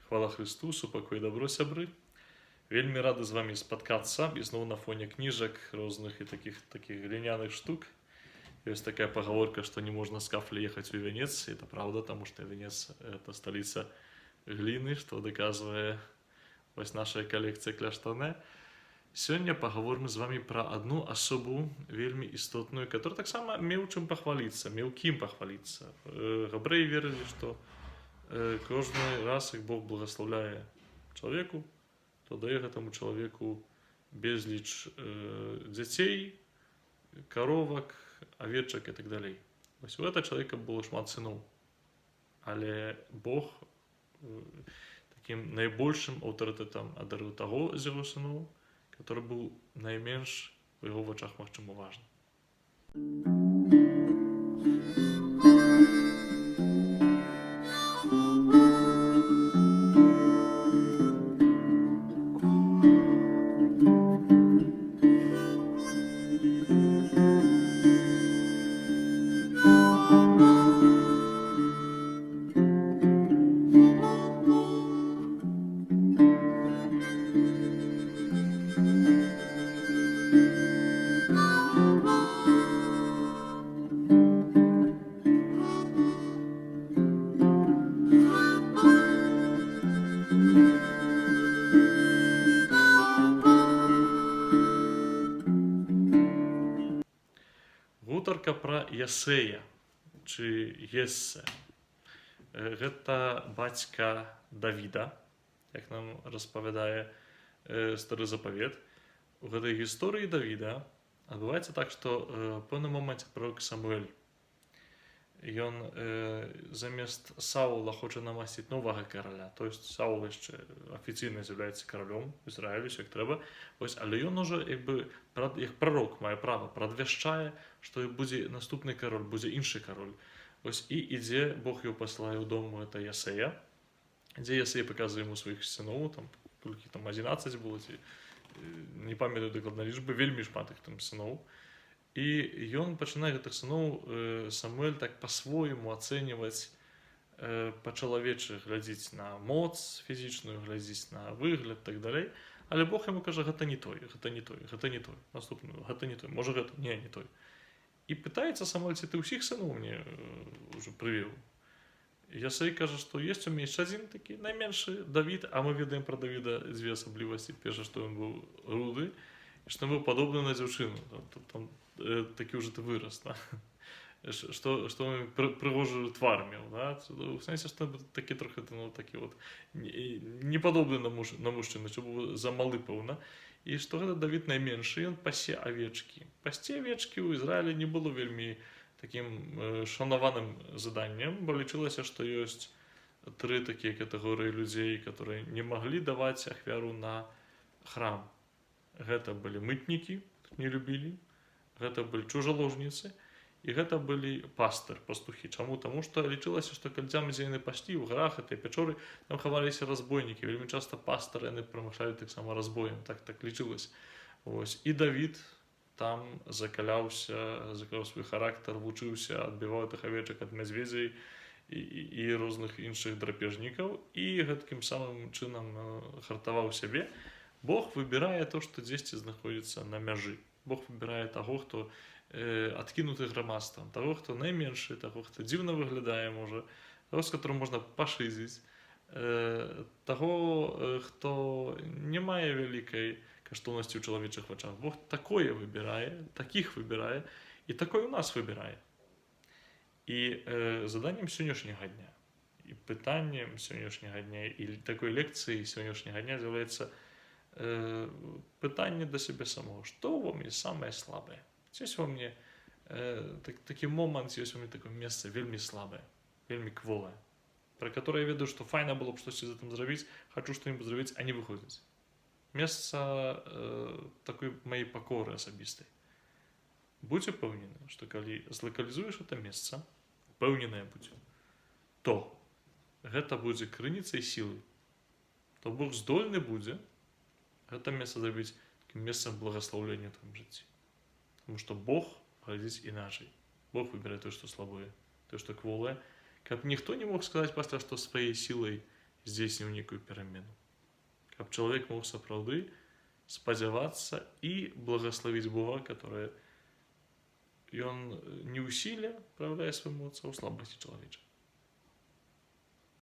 Хвала Христу, супакой добро, сябры. Вельмі рады з вами спаткацца ізноў на фоне кніжак розных і таких глиняных штук. Есть такая поговорка, что не можно с кафли ехать в Венец. Это правда, потому что Венец это столица глины, что доказывает вось наша коллекция кляштарная. Сегодня поговорим с вами про одну особу вельмі істотную, которая так само меў чым похвалиться, меў кім похвалиться. Габрэі верили, что каждый раз их Бог благословляет человеку, то дает этому человеку безліч детей, коровок, овечек и так далее. Вось у этого человека было шмат сыноў. Але Бог таким наибольшим авторитетом одарил того из его сыноў, который был наименьш в его вачах магчыма важны. Гутарка пра Ясея, ці Єссе. Гэта бацька Давіда, як нам распавядае стары запавет. У гэтай гісторыі Давіда адбываецца так, што ў пэўным моманце пророк Самуэль, ён замест Саула хоча намасціць новага караля, то есть Саул яшчэ афіцыйна з'яўляецца каралём Ізраілю, як трэба. Вось, але ён ужо як пророк мае права прадвяшчае, што будзе наступны кароль, будзе іншы кароль. Вось і ідзе, Бог его паслае ў дом гэта Ясея, дзе Ясей паказвае яму сваіх сыноў, там колькі там 11 было, ці не памятаю дакладна лічбы, вельмі шмат іх там сыноў. І ён пачынае гэтых сыноў Самуэль так па-свойму ацэньваць, па-чалавечы глядзіць на моц фізічную, глядзіць на выгляд так далей. Але Бог яму кажа, гэта не той, гэта не той, гэта не той. Наступны, гэта не той, можа гэта, не той. І пытаецца Самуэль, ці ты ўсіх сыноў мне ўжо прывеў. Ясей кажа, што ёсць у мяне яшчэ адзін такі найменшы Давід, а мы ведаем пра Давіда дзве асаблівасці. Першае, што ён быў руды, і што ён быў падобны на дзяўчыну. Там такі ўжо ты вырас, да? Што ён прыгожы твар меў, да? У сэнсе, што такі трохі, ну, такі вот не падобны на мужчыну, што быў замалы, пэўна. І што гэта Давід найменшы, ён пасе авечкі. Пасці авечкі ў Ізраілі не было вельмі таким шанаваным заданнем, бо лічылася, што ёсць тры такія катэгорыі людзей, которые не маглі даваць ахвяру на храм. Гэта былі мытнікі, не любілі, гэта былі чужаложніцы, і гэта былі пастухі. Чаму? Таму што лічылася, што калі там яны пасці ў гарах, этой пячоры, там хаваліся разбойнікі. Вельмі часта пастары яны прамышлялі таксама разбоем, так лічылася. Ось. І Давід там закаляў свой характар, вучыўся, адбіваў тых авечак ад мядзведзей і розных іншых драпежнікаў, і гэткім самым чынам хартаваў сябе. Бог выбірае то, што дзесьці знаходзіцца на мяжы. Бог выбірае таго, хто адкінуты грамадствам, таго, хто найменшы, таго, хто дзіўна выглядае, можа, таго, з которым можна пашызіць, таго, хто не мае вялікай каштоўнасці ў чалавечых вачах. Бог такое выбірае, такіх выбірае, і такое у нас выбірае. І заданнем сённяшняга дня, і пытаннем сённяшняга дня, і такой лекцыі сённяшняга дня з'яўляецца пытанне да сябе самого. Што ва мне самае слабае? Ёсць ва мне такі момант, ёсць ва мне такое месца вельмі слабае, вельмі кволае, пра которое я ведаю, што файна было б штосьці з гэтым зрабіць, хачу што-небудзь зрабіць, а не выходзіць. Месца такой маёй пакоры асабістай. Будзь упэўнены, што калі злакалізуеш гэта месца, упэўненае будзе, то гэта будзе крыніцай сілы. То Бог здольны будзе гэта месца зрабіць такім месцам благаслаўлення ў тваім жыцці. Таму што Бог глядзіць іначай. Бог выбірае тое, што слабое, тое, што кволае, каб ніхто не мог сказаць пасля, што сваёй сілай здзейсніў нейкую перамену. Каб чалавек мог сапраўды спадзявацца і благаславіць Бога, которое ён не ў сіле праяўляе сваю моц, а ў слабасці чалавечай.